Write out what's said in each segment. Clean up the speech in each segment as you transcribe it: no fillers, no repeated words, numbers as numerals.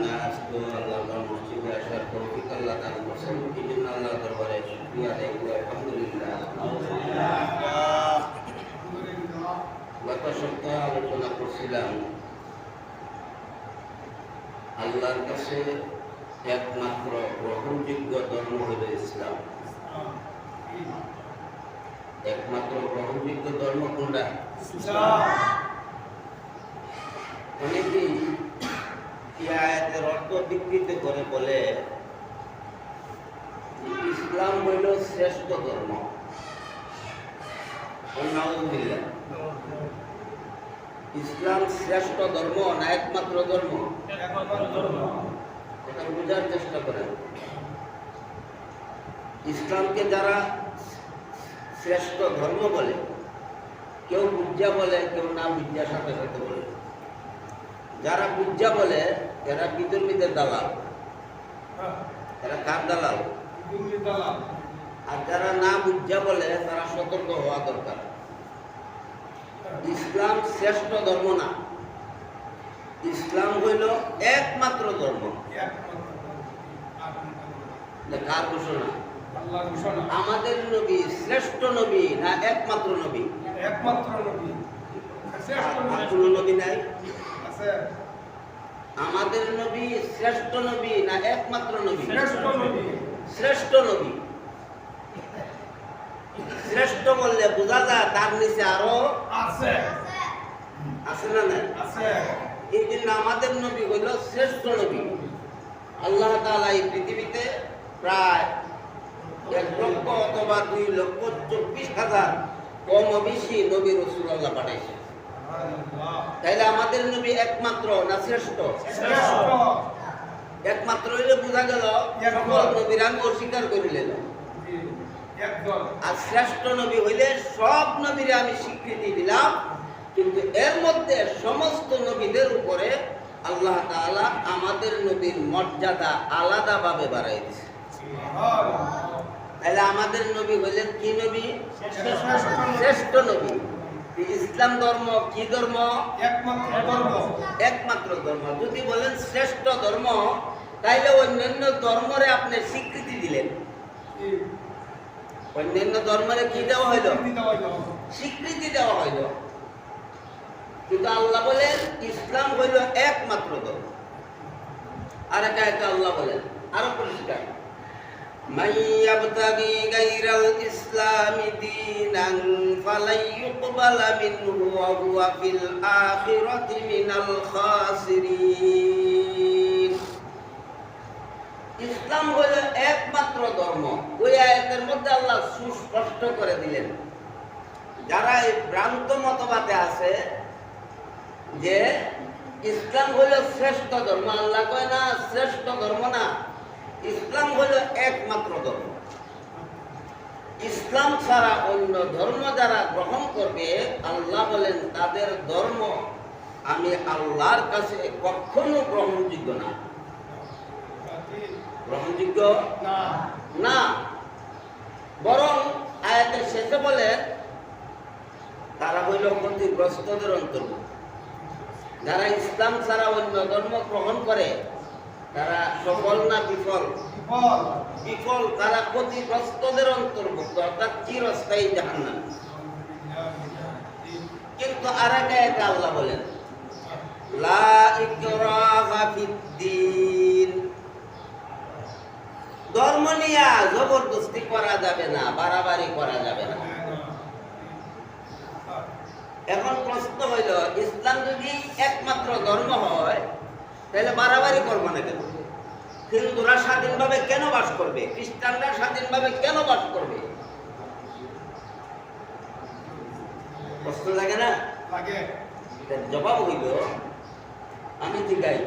না আজকে আল্লাহর মসজিদে আসার তৌফিক আল্লাহ দান করেছেন। এই জন্য আল্লাহর দরবারে শুকরিয়া আদায় করি, আলহামদুলিল্লাহ। গত সপ্তাহে আলোচনা করছিলাম আল্লাহর কাছে একমাত্র গ্রহণযোগ্য ধর্ম হল ইসলাম। একমাত্র গ্রহণযোগ্য ধর্ম কোনটা? অনেকেই এই আয়াতের অর্থ বিকৃত করে বলে ইসলাম হইল শ্রেষ্ঠ ধর্ম। ইসলাম শ্রেষ্ঠ ধর্ম না একমাত্র ধর্ম? এটা বোঝার চেষ্টা করেন। ইসলামকে যারা শ্রেষ্ঠ ধর্ম বলে, কেউ বুঝা বলে, কেউ না বুঝার সাথে সাথে বলে। যারা বুঝা বলে এরা বিতর্মীদের দালাল, এরা কার দালাল? আর যারা না বুঝা বলে তারা সতর্ক হওয়া দরকার। ইসলাম শ্রেষ্ঠ ধর্ম না, ইসলাম হইল একমাত্র ধর্ম। কার ঘোষণা? আমাদের নবী শ্রেষ্ঠ নবী না একমাত্র নবী? একমাত্র নবী। কোন নবী নাই? আমাদের নবী শ্রেষ্ঠ নবী না একমাত্র নবী? শ্রেষ্ঠ নবী। শ্রেষ্ঠ নবী। শ্রেষ্ঠ বললে বোঝা যায় তার নিচে আরো আছে। আছে না না? আছে। এই জন্য আমাদের নবী হইল শ্রেষ্ঠ নবী। আল্লাহ তাআলা এই পৃথিবীতে প্রায় 1 লক্ষ অথবা 2,24,000 কম বেশি নবী রাসূল আল্লাহ পাঠাইছে। তাইলে আমাদের নবী একমাত্র না শ্রেষ্ঠ? শ্রেষ্ঠ। একমাত্র হইলে বোঝা গেল সকল নবীর আমি অস্বীকার করিলেন। আর শ্রেষ্ঠ নবী হইলে সব নবীরে আমি স্বীকৃতি দিলাম, কিন্তু এর মধ্যে সমস্ত নবীদের উপরে আল্লাহ তাআলা আমাদের নবীর মর্যাদা আলাদাভাবে বাড়াই দিয়েছে। তাহলে আমাদের নবী হইলেন কি নবী? শ্রেষ্ঠ নবী। ইসলাম ধর্ম কি ধর্ম? একমাত্র ধর্ম। একমাত্র ধর্ম। যদি বলেন শ্রেষ্ঠ ধর্ম, তাইলে অন্যান্য ধর্মরে আপনি স্বীকৃতি দিলেন। অন্যান্য ধর্মরে কি দেওয়া হইল? স্বীকৃতি দেওয়া হইল। কিন্তু আল্লাহ বলেন ইসলাম হইল একমাত্র ধর্ম। আর একা আল্লাহ বলেন আরো পরিষ্কার, মান ইয়াবতাগি গায়রাল ইসলামি দীনান ফালাই ইউকবালা মিনহু ওয়া হুয়া ফিল আখিরাতি মিনাল খাসিরিন। ইসলাম হইল একমাত্র ধর্ম। ওই আয়াতের মধ্যে আল্লাহ সুস্পষ্ট করে দিলেন। যারা এই ভ্রান্ত মতবাদে আছে যে ইসলাম হইল শ্রেষ্ঠ ধর্ম, আল্লাহ কয় না শ্রেষ্ঠ ধর্ম না, ইসলাম হইল একমাত্র ধর্ম। ইসলাম ছাড়া অন্য ধর্ম যারা গ্রহণ করবে, আল্লাহ বলেন তাদের ধর্ম আমি আল্লাহর কাছে কখনো গ্রহণযোগ্য না। গ্রহণযোগ্য না। বরং আয়াতের শেষে বলেন তারা হইল ক্ষতিগ্রস্তদের অন্তর্ভুক্ত। যারা ইসলাম ছাড়া অন্য ধর্ম গ্রহণ করে তারা সফল না বিফল? বিফল। তারা ক্ষতিগ্রস্তদের অন্তর্ভুক্ত, অর্থাৎ চিরস্থায়ী জাহান্নাম। কিন্তু আর এক আয়াতে আল্লাহ বলেন লা ইকরাহা ফিদ্দীন। ধর্ম নিয়ে জবরদস্তি করা যাবে না, বাড়াবাড়ি করা যাবে না। এখন প্রশ্ন হইল ইসলাম যদি একমাত্র ধর্ম হয় তাহলে বাড়াবাড়ি করবো না কেন? হিন্দুরা স্বাধীনভাবে কেন বাস করবে? খ্রিস্টানরা স্বাধীনভাবে কেন বাস করবে? প্রশ্ন লাগে না? জবাব হইল আমি জিজ্ঞাই,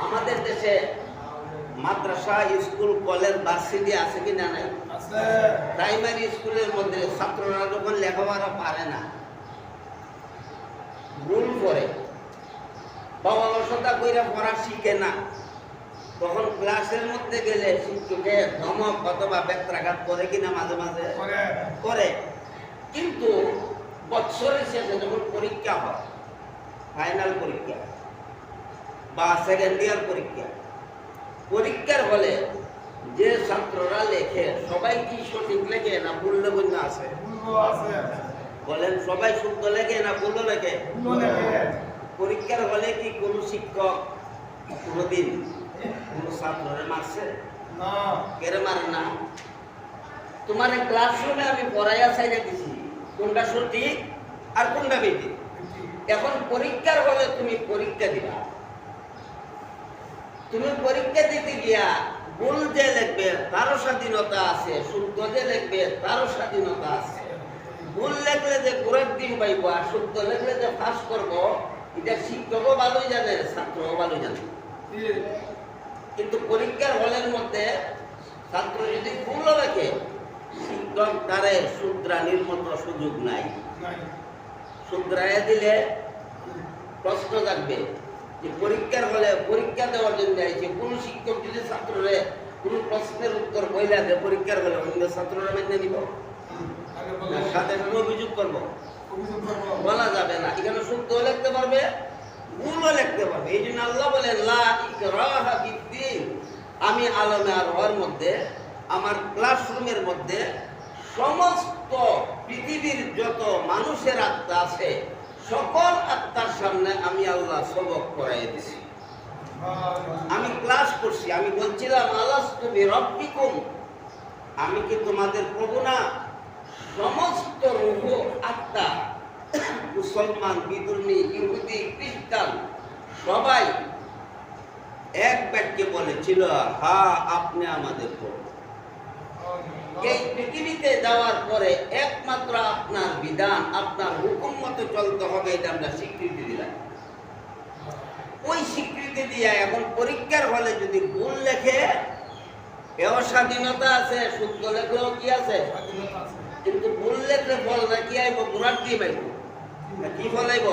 আমাদের দেশে মাদ্রাসা, স্কুল, কলেজ, ভার্সিটি আছে কি না? নাই। প্রাইমারি স্কুলের মধ্যে ছাত্ররা যখন লেখাপড়া পারে না, ভুল করে বা অলসতা কইরা পড়া শিখে না, তখন ক্লাসের মধ্যে গেলে শিক্ষকে ধমক অথবা ব্যত্রাঘাত করে কিনা? মাঝে মাঝে করে। কিন্তু বছরের শেষে যখন পরীক্ষা হয়, ফাইনাল পরীক্ষা, বা সেকেন্ড ইয়ার পরীক্ষা, পরীক্ষার হলে যে ছাত্ররা লেখে সবাই কি সঠিক লেখে না ভুল লেখা আছে? ভুল আছে। বলেন সবাই শুদ্ধ লেখে না ভুল লেখে? ভুল লেখে। পরীক্ষার হলে কি কোনো শিক্ষক কোনোদিন কোনো ছাত্ররে মারছে? না। কেড়ে মারে না। তোমার ক্লাসরুমে আমি পড়াইয়া চাইলে দিছি কোনটা সঠিক আর কোনটা বেঠিক। এখন পরীক্ষার হলে তুমি পরীক্ষা দিবা, তুমি পরীক্ষা দিতে গিয়া ভুল যে লিখবে তারও স্বাধীনতা আছে, শুদ্ধ যে লিখবে তারও স্বাধীনতা আছে। ভুল লেখলে যে ঘোরার দিন পাইব আর শুদ্ধ লেখলে যে পাস করবো, এটা শিক্ষকও ভালোই জানে, ছাত্রও ভালোই জানে। কিন্তু পরীক্ষার হলের মধ্যে ছাত্র যদি ভুল লেখে, শিক্ষক তারে শুধরানির মতো সুযোগ নাই। শুধরাইয়া দিলে প্রশ্ন থাকবে যে পরীক্ষার হলে পরীক্ষা দেওয়ার জন্য আইছে, কোন শিক্ষক যদি ছাত্ররে কোন প্রশ্নের উত্তর বইলা দেয় পরীক্ষার হলে অন্য ছাত্ররা মেনে নিব, সাথে সাথে অভিযোগ করবো? বলা যাবে না। এখানে শুদ্ধ লিখতে পারবে, ভুলও লিখতে পারবে। এই জন্য আল্লাহ বলেন লা ইকরাহা ফিদ্দীন, আমি আলমে আরওয়ার মধ্যে আমার ক্লাসরুমের মধ্যে সমস্ত পৃথিবীর যত মানুষের আত্মা আছে সকল আত্মার সামনে আমি আল্লাহ সবক করাই দিছি। আমি ক্লাস করছি, আমি বলছিলাম আলাস্তু বিরাব্বিকুম, আমি কি তোমাদের প্রভু না? সমস্ত রূহ আত্মা, মুসলমান, বিদুর্মী, ইহুদি, খ্রিস্টান সবাই এক বাক্যে বলেছিল হ্যাঁ আপনি আমাদের প্রভু। এই পৃথিবীতে যাওয়ার পরে একমাত্র আপনার বিধান, আপনার হুকুম মতো চলতে হবে, এটা আমরা স্বীকৃতি দিলাম। ওই স্বীকৃতি দিয়ে এখন পরীক্ষার হলে যদি ভুল লেখে এও স্বাধীনতা আছে, শুদ্ধ লেখলেও কি আছে? কিন্তু ভুল লেখলে ফল না কি আইব? ঘোরার দিয়ে পাইব কি ফল আইব?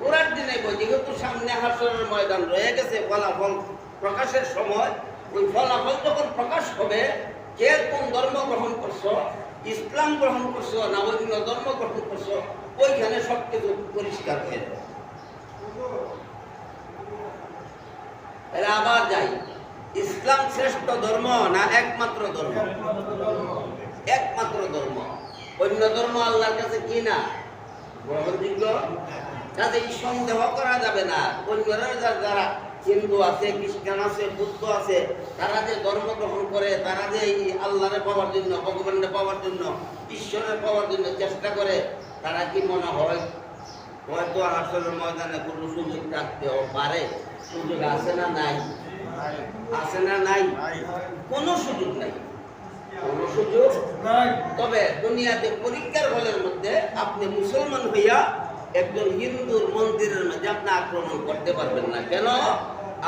ঘোরার দিন আইব। যেহেতু সামনে হাসরের ময়দান রয়ে গেছে, ফলাফল প্রকাশের সময়, ওই ফলাফল যখন প্রকাশ হবে কে কোন ধর্ম গ্রহণ করছো, ইসলাম গ্রহণ করছো না অন্য ধর্ম গ্রহণ করছো, ওইখানে সবকিছু পরিষ্কার হয়ে যাবে। তাহলে আবার যাই, ইসলাম শ্রেষ্ঠ ধর্ম না একমাত্র ধর্ম? একমাত্র ধর্ম। অন্য ধর্ম আল্লাহর কাছে কি না গ্রহণযোগ্য? কাজে সন্দেহ করা যাবে না। অন্যরা যারা হিন্দু আছে, খ্রিস্টান আছে, বুদ্ধ আছে, তারা যে ধর্ম গ্রহণ করে, তারা যে আল্লাহরে পাওয়ার জন্য, ভগবানের পাওয়ার জন্য, ঈশ্বরের পাওয়ার জন্য চেষ্টা করে, তারা কি মনে হয় হয়তো হাসরের ময়দানে কোনো সুযোগ থাকতেও পারে? সুযোগ আছে না নাই? আছে না নাই? কোনো সুযোগ নাই, কোনো সুযোগ নাই। তবে দুনিয়াতে পরীক্ষার হলের মধ্যে আপনি মুসলমান হইয়া একজন হিন্দুর মন্দিরের মধ্যে আপনি আক্রমণ করতে পারবেন না। কেন?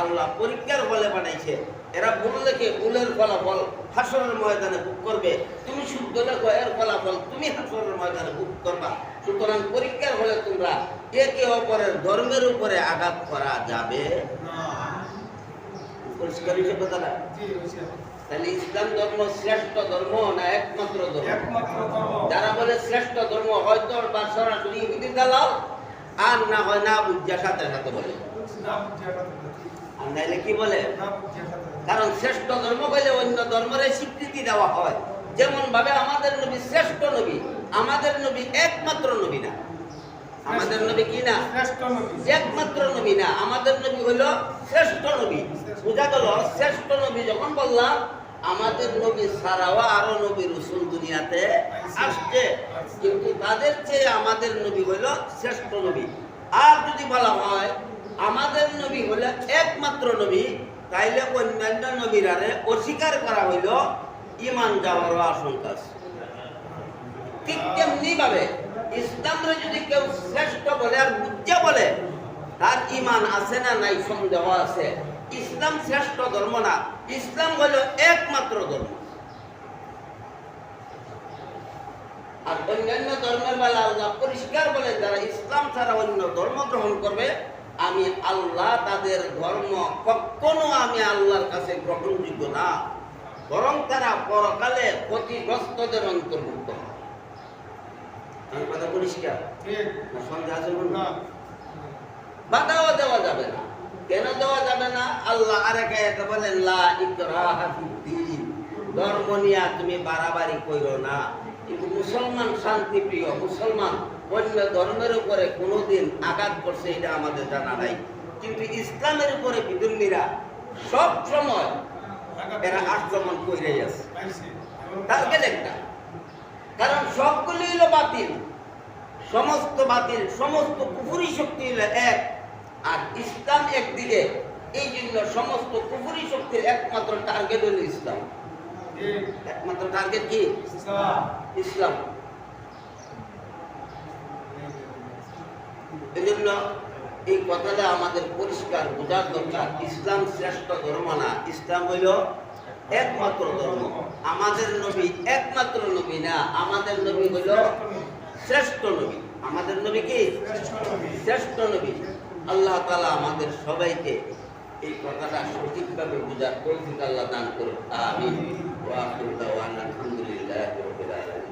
আল্লাহ পরীক্ষার হলে বানাইছে। এরা ভুল লেখে, ভুলের ফলাফল হাসরের ময়দানে ভোগ করবে। তুমি শুদ্ধ লেখো, এর ফলাফল তুমি হাসরের ময়দানে ভোগ করবা। সুতরাং পরীক্ষার হলে তোমরা একে অপরের ধর্মের উপরে আঘাত করা যাবে না। পরিষ্কার হয়েছে কথাটা? তাহলে ইসলাম ধর্ম শ্রেষ্ঠ ধর্ম না একমাত্র ধর্ম? যারা বলে শ্রেষ্ঠ ধর্ম হয়তো বা সরাসরি ইহুদি দালাল, আর না হয় না বুঝা সাথে সাথে বলে। আর নাইলে কি বলে? কারণ শ্রেষ্ঠ ধর্ম বলে অন্য ধর্মের স্বীকৃতি দেওয়া হয়। যেমন ভাবে আমাদের নবী শ্রেষ্ঠ নবী, আমাদের নবী একমাত্র নবী না। আমাদের নবী কি না? একমাত্র নবী না, আমাদের নবী হলো শ্রেষ্ঠ নবী। বুঝা গেল? শ্রেষ্ঠ নবী যখন বললাম, আমাদের নবী ছাড়াও আরো নবী রাসূল দুনিয়াতে আসছে, কিন্তু তাদের চেয়ে আমাদের নবী হলো শ্রেষ্ঠ নবী। আর যদি বলা হয় আমাদের নবী হলো একমাত্র নবী, তাইলে অন্যান্য নবীরারে অস্বীকার করা হইল, ঈমান যাওয়ারও আশঙ্কা আছে। ঠিক তেমনি ভাবে ইসলামরে যদি কেউ শ্রেষ্ঠ বলে আর বুঝা বলে, তার ঈমান আছে না নাই সন্দেহ আছে। ইসলাম শ্রেষ্ঠ ধর্ম না, ইসলাম হলো একমাত্র ধর্ম। আর অন্যান্য ধর্মের বেলা আল্লাহ পরিষ্কার বলে, যারা ইসলাম ছাড়া অন্য ধর্ম গ্রহণ করবে, আমি আল্লাহ তাদের ধর্ম কখনো আমি আল্লাহর কাছে গ্রহণযোগ্য না, বরং তারা পরকালে ক্ষতিগ্রস্তদের অন্তর্ভুক্ত হবে। আমার কথা পরিষ্কার? না সন্দেহ আছে? বাধাও দেওয়া যাবে না। কেন দেওয়া যাবে না? আল্লাহ আরেক আয়াতে বলেন লা ইকরাহা ফিদ্দীন, ধর্ম নিয়ে তুমি বাড়াবাড়ি কইরো না। কিন্তু মুসলমান শান্তিপ্রিয়, মুসলমান অন্য ধর্মের উপরে কোনোদিন আঘাত করছে এটা আমাদের জানা নাই, কিন্তু ইসলামের উপরে বিদ্রোহীরা সব সময় এরা আক্রমণ কইরাই আছে। টার্গেট একটা, কারণ সবগুলি হলো বাতিল, সমস্ত বাতিল, সমস্ত কুফরি শক্তি হলো এক, আর ইসলাম একদিকে। এই জন্য সমস্ত কুফরি শক্তির একমাত্র টার্গেট হলো ইসলাম। একমাত্র টার্গেট কি? ইসলাম। এই জন্য এই কথাটা আমাদের পরিষ্কার বোঝার দরকার। ইসলাম শ্রেষ্ঠ ধর্ম না, ইসলাম হইল একমাত্র ধর্ম। আমাদের নবী একমাত্র নবী না, আমাদের নবী হইল শ্রেষ্ঠ নবী। আমাদের নবী কি? শ্রেষ্ঠ নবী। আল্লাহ তাআলা আমাদের সবাইকে এই কথাটা সঠিকভাবে বোঝার তৌফিক আল্লাহ দান করুন। আমিন। ওয়া আখিরু দাওয়ানা আলহামদুলিল্লাহি রাব্বিল আলামিন।